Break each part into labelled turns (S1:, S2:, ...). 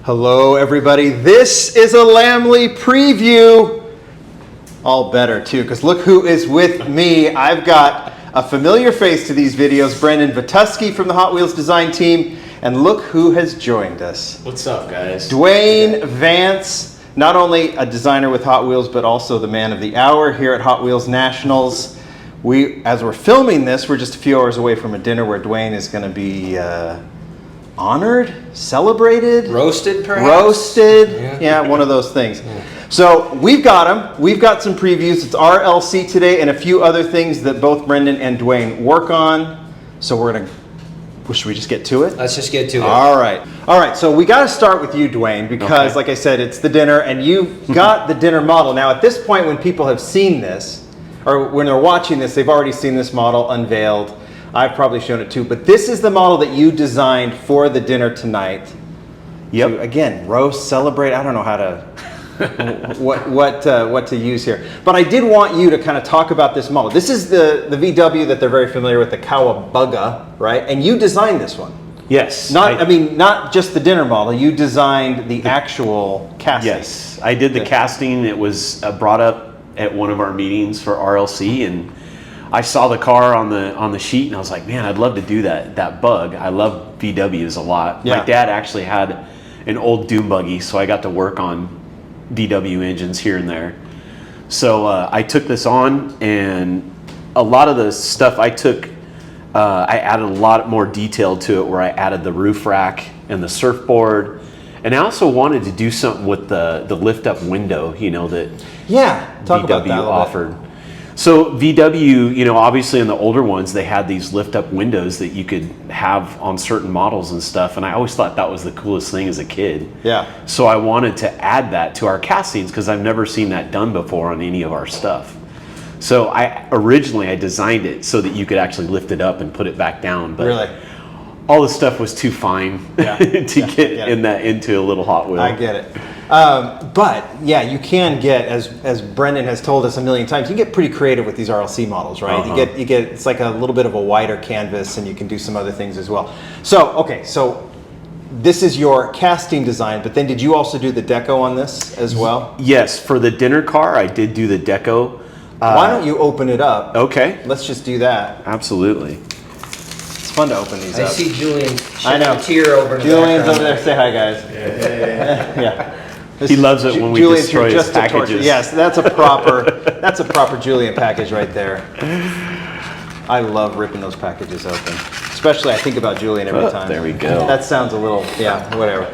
S1: Hello everybody, this is a Lamley preview. All better too, because look who is with me. I've got a familiar face to these videos, Brendon Vetuskey from the Hot Wheels design team, and look who has joined us.
S2: What's up, guys?
S1: Dwayne Vance, not only a designer with Hot Wheels, but also the man of the hour here at Hot Wheels Nationals. As we're filming this, we're just a few hours away from a dinner where Dwayne is going to be honored, celebrated,
S2: roasted, perhaps.
S1: Roasted, yeah, one of those things. Yeah. So we've got them. We've got some previews. It's RLC today and a few other things that both Brendon and Dwayne work on. So we're gonna. Should we just get to it?
S2: Let's just get to it.
S1: All right. So we got to start with you, Dwayne, because, like I said, it's the dinner, and you've got the dinner model. Now, at this point, when people have seen this, or when they're watching this, they've already seen this model unveiled. I've probably shown it too, but this is the model that you designed for the dinner tonight.
S2: Yep.
S1: To, again, roast, celebrate. I don't know how to what to use here, but I did want you to kind of talk about this model. This is the VW that they're very familiar with, the Cowabunga, right? And you designed this one.
S2: Yes.
S1: Not just the dinner model. You designed the actual casting.
S2: Yes, I did the casting. It was brought up at one of our meetings for RLC, and I saw the car on the sheet, and I was like, man, I'd love to do that bug. I love VWs a lot.
S1: Yeah.
S2: My dad actually had an old dune buggy, so I got to work on VW engines here and there. So I took this on, and a lot of the stuff I took, I added a lot more detail to it, where I added the roof rack and the surfboard. And I also wanted to do something with the lift up window, that
S1: talk about
S2: VW
S1: that
S2: offered. So VW, obviously in the older ones, they had these lift up windows that you could have on certain models and stuff. And I always thought that was the coolest thing as a kid.
S1: Yeah.
S2: So I wanted to add that to our castings because I've never seen that done before on any of our stuff. So I designed it so that you could actually lift it up and put it back down. But
S1: really?
S2: All the stuff was too fine to get into a little Hot Wheel.
S1: I get it. But yeah, you can get, as Brendon has told us a million times, you can get pretty creative with these RLC models, right?
S2: Uh-huh.
S1: You get it's like a little bit of a wider canvas, and you can do some other things as well. So this is your casting design, but then did you also do the deco on this as well?
S2: Yes, for the dinner car, I did do the deco.
S1: Why don't you open it up?
S2: Okay.
S1: Let's just do that.
S2: Absolutely.
S1: It's fun to open these up.
S3: I see Julian
S1: shedding
S3: a tear over in the
S1: Julian's
S3: background.
S1: over there. Say hi, guys. Yeah.
S2: He loves it when we
S1: Julian's
S2: destroy
S1: here
S2: his
S1: just to torture.
S2: packages.
S1: Yes, that's a proper Julian package right there. I love ripping those packages open. Especially I think about Julian every time.
S2: There we go.
S1: That sounds a little, whatever.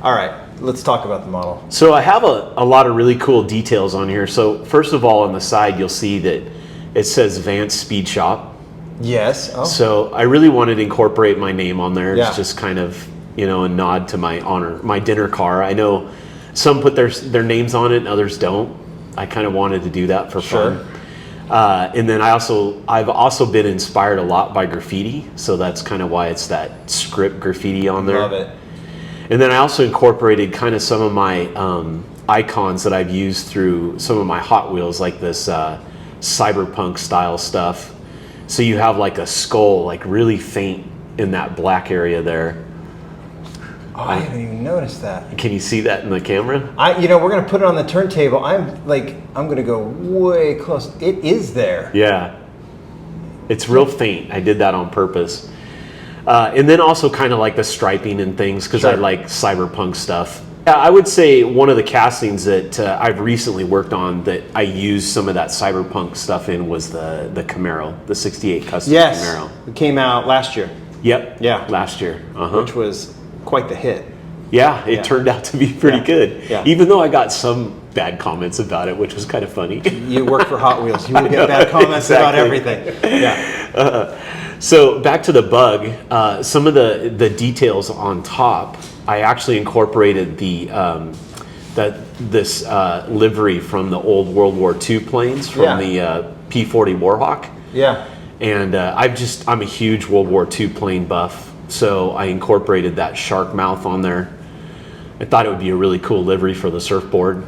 S1: All right, let's talk about the model.
S2: So I have a lot of really cool details on here. So first of all, on the side, you'll see that it says Vance Speed Shop.
S1: Yes. Oh.
S2: So I really wanted to incorporate my name on there.
S1: Yeah.
S2: It's just kind of, a nod to my dinner car. I know some put their names on it and others don't. I kind of wanted to do that for fun. And then I've also been inspired a lot by graffiti. So that's kind of why it's that script graffiti on there.
S1: Love it.
S2: And then I also incorporated kind of some of my icons that I've used through some of my Hot Wheels, like this cyberpunk style stuff. So you have like a skull, like really faint in that black area there.
S1: Oh, I haven't even noticed that.
S2: Can you see that in the camera?
S1: We're gonna put it on the turntable. I'm gonna go way close. It is there.
S2: Yeah. It's real faint. I did that on purpose. And then also kind of like the striping and things, because I like cyberpunk stuff. I would say one of the castings that I've recently worked on that I used some of that cyberpunk stuff in was the Camaro, the 68 custom Camaro.
S1: It came out last year.
S2: Yep.
S1: Yeah.
S2: Last year.
S1: Which was quite the hit.
S2: Yeah, it turned out to be pretty good.
S1: Yeah.
S2: Even though I got some bad comments about it, which was kind of funny.
S1: You work for Hot Wheels. You will get bad comments about everything. Yeah.
S2: So back to the bug, some of the details on top, I actually incorporated this livery from the old World War II planes from the P-40 Warhawk.
S1: Yeah.
S2: And I'm a huge World War II plane buff, so I incorporated that shark mouth on there. I thought it would be a really cool livery for the surfboard.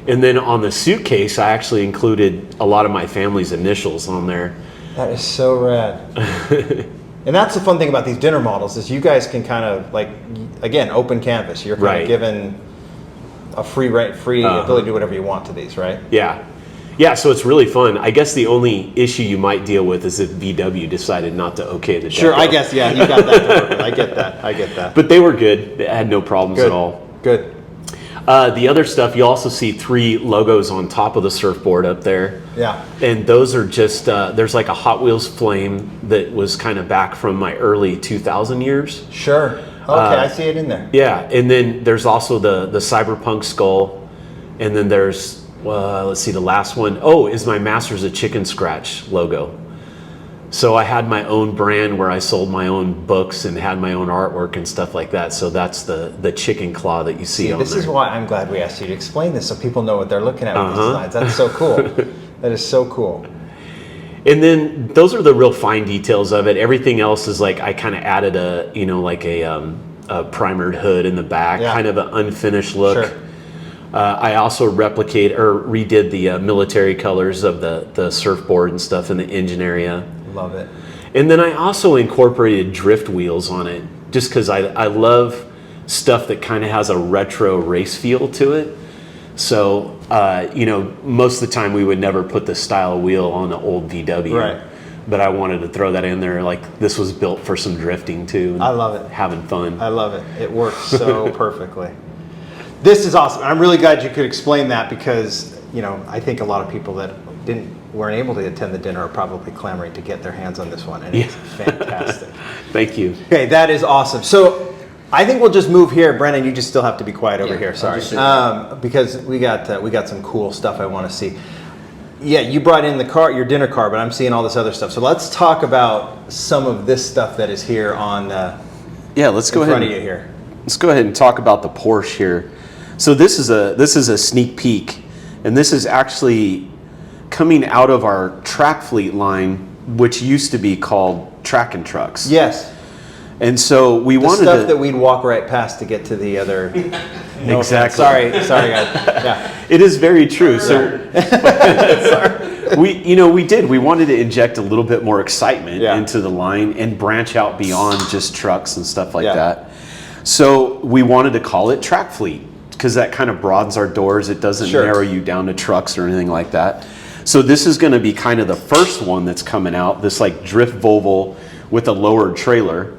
S2: And then on the suitcase, I actually included a lot of my family's initials on there.
S1: That is so rad. And that's the fun thing about these dinner models is you guys can kind of like, again, open canvas. You're kind of given a free ability to do whatever you want to these, right?
S2: Yeah. Yeah, so it's really fun. I guess the only issue you might deal with is if VW decided not to okay the deco.
S1: Sure, I guess, yeah, you got that to work with. I get that.
S2: But they were good. They had no problems at all.
S1: Good.
S2: The other stuff, you also see 3 logos on top of the surfboard up there.
S1: Yeah.
S2: And those are just, there's like a Hot Wheels flame that was kind of back from my early 2000 years.
S1: Sure. Okay, I see it in there.
S2: Yeah, and then there's also the cyberpunk skull. And then there's, let's see, the last one. Oh, is my Masters of Chicken Scratch logo. So I had my own brand where I sold my own books and had my own artwork and stuff like that. So that's the chicken claw that you see on there.
S1: This is why I'm glad we asked you to explain this so people know what they're looking at with these designs. That's so cool. That is so cool.
S2: And then those are the real fine details of it. Everything else is like I kind of added a primered hood in the back, kind of an unfinished look.
S1: Sure.
S2: I also redid the military colors of the surfboard and stuff in the engine area.
S1: Love it.
S2: And then I also incorporated drift wheels on it just because I love stuff that kind of has a retro race feel to it. So, most of the time we would never put the style wheel on an old VW.
S1: Right.
S2: But I wanted to throw that in there. Like, this was built for some drifting too.
S1: I love it.
S2: Having fun.
S1: I love it. It works so perfectly. This is awesome. I'm really glad you could explain that because, I think a lot of people that weren't able to attend the dinner are probably clamoring to get their hands on this one, and it's fantastic.
S2: Thank you.
S1: Okay, that is awesome. So I think we'll just move here. Brendon, you just still have to be quiet over here. Sorry, because we got some cool stuff I want to see. Yeah, you brought in your dinner car, but I'm seeing all this other stuff. So let's talk about some of this stuff that is here on.
S2: Let's go ahead.
S1: In front of you here.
S2: Let's go ahead and talk about the Porsche here. So this is a sneak peek, and this is actually coming out of our track fleet line, which used to be called Track and Trucks.
S1: Yes.
S2: And so we wanted
S1: stuff that we'd walk right past to get to the other.
S2: Exactly.
S1: Sorry, guys. Yeah.
S2: It is very true. So we wanted to inject a little bit more excitement into the line and branch out beyond just trucks and stuff like that. So we wanted to call it Track Fleet because that kind of broadens our doors. It doesn't narrow you down to trucks or anything like that. So this is going to be kind of the first one that's coming out, this like drift Volvo with a lowered trailer.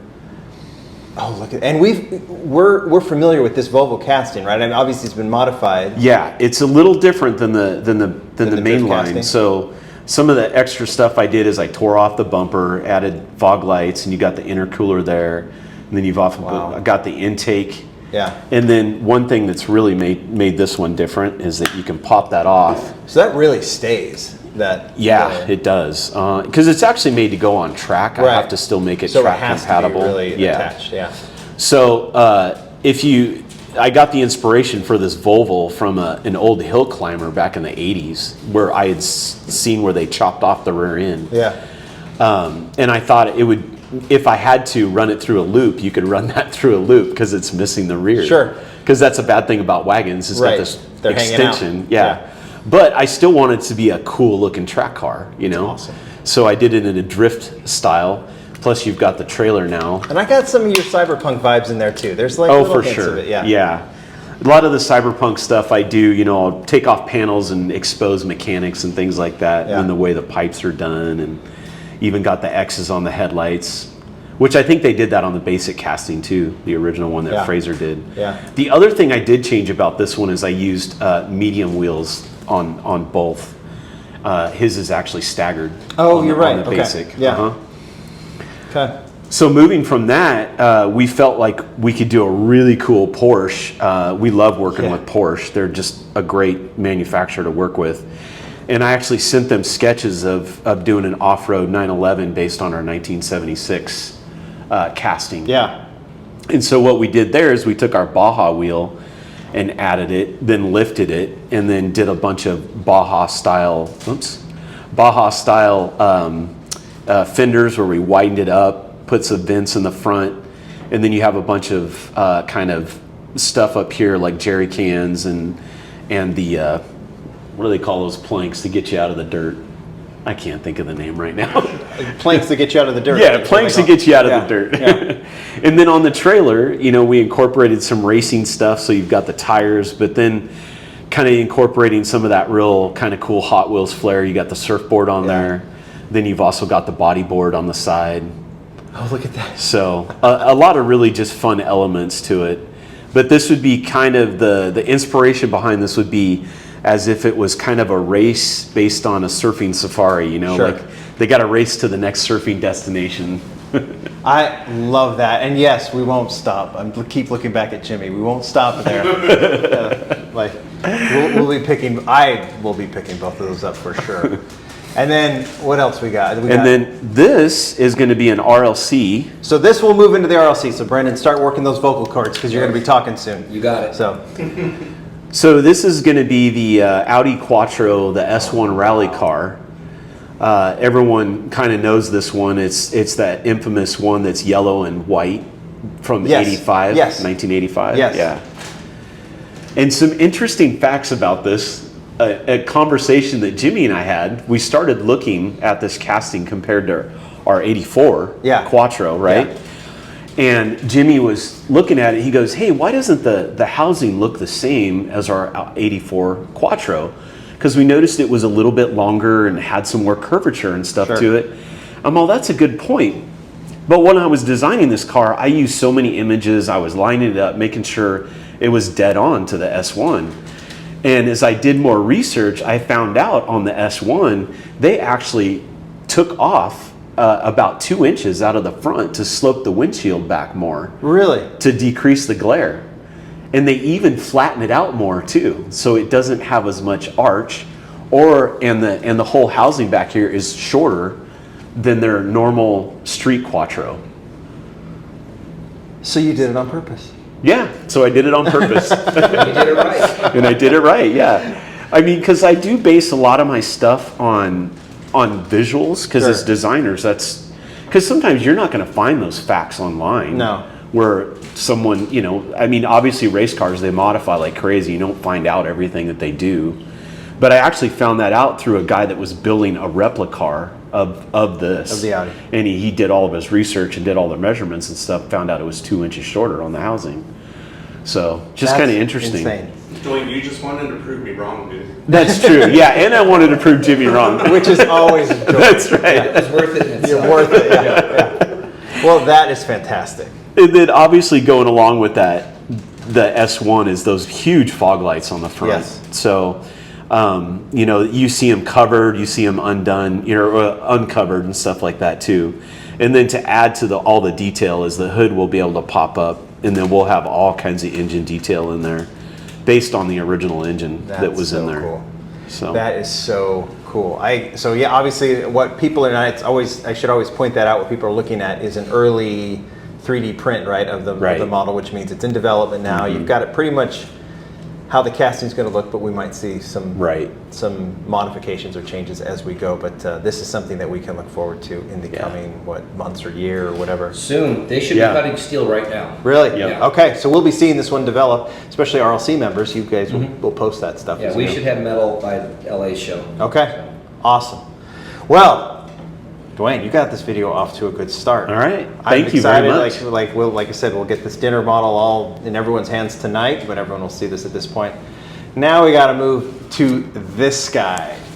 S1: Oh, look at, and we're familiar with this Volvo casting, right? I mean, obviously it's been modified.
S2: Yeah, it's a little different than the main line.
S1: Casting.
S2: So some of the extra stuff I did is I tore off the bumper, added fog lights, and you got the intercooler there, and then you've got the intake.
S1: Yeah.
S2: And then one thing that's really made this one different is that you can pop that off.
S1: So that really stays.
S2: It does because it's actually made to go on track. I have to still make it track compatible.
S1: To be really attached. Yeah.
S2: So I got the inspiration for this Volvo from an old hill climber back in the 80s where I had seen where they chopped off the rear end.
S1: Yeah.
S2: And I thought it would, if I had to run it through a loop, you could run that through a loop because it's missing the rear.
S1: Sure.
S2: Because that's a bad thing about wagons. It's got this
S1: They're
S2: extension.
S1: Yeah.
S2: But I still want it to be a cool looking track car,
S1: That's awesome.
S2: So I did it in a drift style. Plus you've got the trailer now.
S1: And I got some of your cyberpunk vibes in there too. There's like
S2: for sure.
S1: of it. Yeah.
S2: Yeah. A lot of the cyberpunk stuff I do, I'll take off panels and expose mechanics and things like that, and the way the pipes are done, and even got the X's on the headlights, which I think they did that on the basic casting too, the original one that Fraser did.
S1: Yeah.
S2: The other thing I did change about this one is I used medium wheels on both. His is actually staggered.
S1: Oh, you're right.
S2: On the basic.
S1: Yeah. Okay.
S2: So moving from that, we felt like we could do a really cool Porsche. We love working with Porsche. They're just a great manufacturer to work with. And I actually sent them sketches of doing an off-road 911 based on our 1976 casting.
S1: Yeah.
S2: And so what we did there is we took our Baja wheel and added it, then lifted it, and then did a bunch of Baja style fenders where we widened it up, put some vents in the front, and then you have a bunch of kind of stuff up here like jerry cans and the what do they call those planks to get you out of the dirt? I can't think of the name right now.
S1: Planks to get you out of the dirt.
S2: Yeah, planks to get you out of the dirt.
S1: Yeah.
S2: And then on the trailer, you know, we incorporated some racing stuff. So you've got the tires, but then kind of incorporating some of that real kind of cool Hot Wheels flair. You got the surfboard on there. Then you've also got the bodyboard on the side.
S1: Oh, look at that.
S2: So a lot of really just fun elements to it. But this would be kind of the inspiration behind this would be as if it was kind of a race based on a surfing safari, you know,
S1: Sure.
S2: like they got to race to the next surfing destination.
S1: I love that, and yes, we won't stop. Keep looking back at Jimmy. We won't stop there. We'll be picking. I will be picking both of those up for sure. And then what else we got?
S2: Then this is going to be an RLC.
S1: So this will move into the RLC. So Brendon, start working those vocal cords because you're going to be talking soon.
S3: You got it.
S2: So this is going to be the Audi Quattro, the S1 rally car. Everyone kind of knows this one. It's that infamous one that's yellow and white from 85, 1985.
S1: Yes.
S2: Yeah. And some interesting facts about this. A conversation that Jimmy and I had, we started looking at this casting compared to our 84 Quattro, right? Yeah. And Jimmy was looking at it. He goes, hey, why doesn't the housing look the same as our 84 Quattro? Because we noticed it was a little bit longer and had some more curvature and stuff to it. Well, that's a good point. But when I was designing this car, I used so many images. I was lining it up, making sure it was dead on to the S1. And as I did more research, I found out on the S1, they actually took off about 2 inches out of the front to slope the windshield back more.
S1: Really?
S2: To decrease the glare. And they even flatten it out more too, so it doesn't have as much arch, and the whole housing back here is shorter than their normal street Quattro.
S1: So you did it on purpose?
S2: Yeah, so I did it on purpose.
S3: You did it right.
S2: And I did it right, yeah. I mean, because I do base a lot of my stuff on visuals, because as designers, because sometimes you're not going to find those facts online.
S1: No.
S2: Where someone, you know, I mean, obviously race cars, they modify like crazy. You don't find out everything that they do. But I actually found that out through a guy that was building a replica car of this.
S1: Of the Audi.
S2: And he did all of his research and did all the measurements and stuff, found out it was 2 inches shorter on the housing. So just kind of interesting.
S1: Insane.
S4: Dwayne, you just wanted to prove me wrong, dude.
S2: That's true. Yeah, and I wanted to prove Jimmy wrong.
S1: Which is always a joy.
S2: That's right.
S3: It was worth it in itself.
S1: You're worth it, yeah. Well, that is fantastic.
S2: And then obviously going along with that, the S1 is those huge fog lights on the front.
S1: Yes.
S2: So, you know, you see them covered, you see them undone, you know, uncovered and stuff like that too. And then to add to all the detail is the hood will be able to pop up, and then we'll have all kinds of engine detail in there based on the original engine that was in there.
S1: Cool.
S2: So
S1: that is so cool. So yeah, obviously what people are not, I should always point that out, what people are looking at is an early 3D print, right, of the model, which means it's in development now. You've got it pretty much how the casting is going to look, but we might see some modifications or changes as we go. But this is something that we can look forward to in the coming months or year or whatever.
S3: Soon. They should be cutting steel right now.
S1: Really?
S3: Yeah.
S1: Okay, so we'll be seeing this one develop, especially RLC members. You guys will post that stuff.
S3: Yeah, we should have metal by LA show.
S1: Okay, awesome. Well, Dwayne, you got this video off to a good start.
S2: All right.
S1: I'm
S2: Thank you very
S1: excited.
S2: much.
S1: Like I said, we'll get this dinner model all in everyone's hands tonight, but everyone will see this at this point. Now we got to move to this guy.